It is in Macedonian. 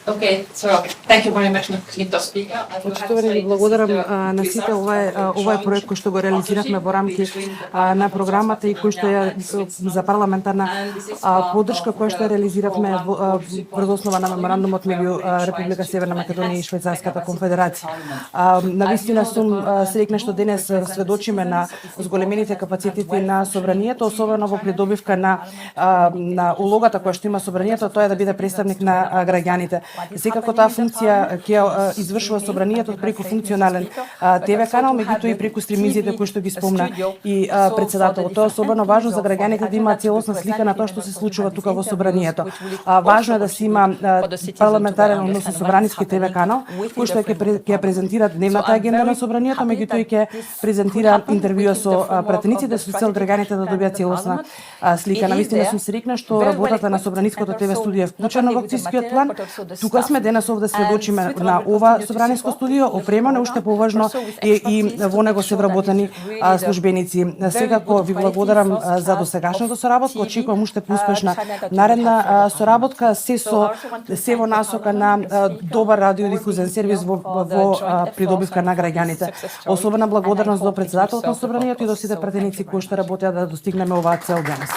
Okay, so thank you very much, Mr. Speaker. Почитувани, ви благодарам на сите. Ова е проект кој што го реализиравме во рамки на програмата и кој што е за парламентарна поддршка која што ја реализиравме врз основа на меморандумот меѓу Република Северна Македонија и Швајцарската конфедерација. Навистина сум среќна што денес сведочиме на зголемените капацитети на собранието, особено во придобивка на улогата која што има собранието, тоа е да биде представник на граѓаните. Секако таа функција ќе извршува собранието преку функционален ТВ канал, меѓутоа и преку стримизите кои што ги спомна и председателот. Тоа е особено важно за граѓаните да имаат целосна слика на тоа што се случува тука во собранието. Важно е да се има парламентарен, односно собраниски ТВ канал, кој што ќе презентира дневната агенда на собранието, меѓутоа и ќе презентира интервјуа со пратениците со цел граѓаните да добијат целосна слика. Навистина сум среќна што работата на собраниското ТВ студио е вклучена во акцијскиот план. Тука сме денес овде сведочиме на ова собраниско студио, опремано уште поважно и во него се вработени службеници. Секако ви благодарам за досегашната соработка, очекувам уште поуспешна наредна соработка, се во насока на добар радиодифузен сервис во придобивка на граѓаните. Особена благодарност до председателот на собранието и до сите пратеници кои што работеа да достигнеме оваа цел денес.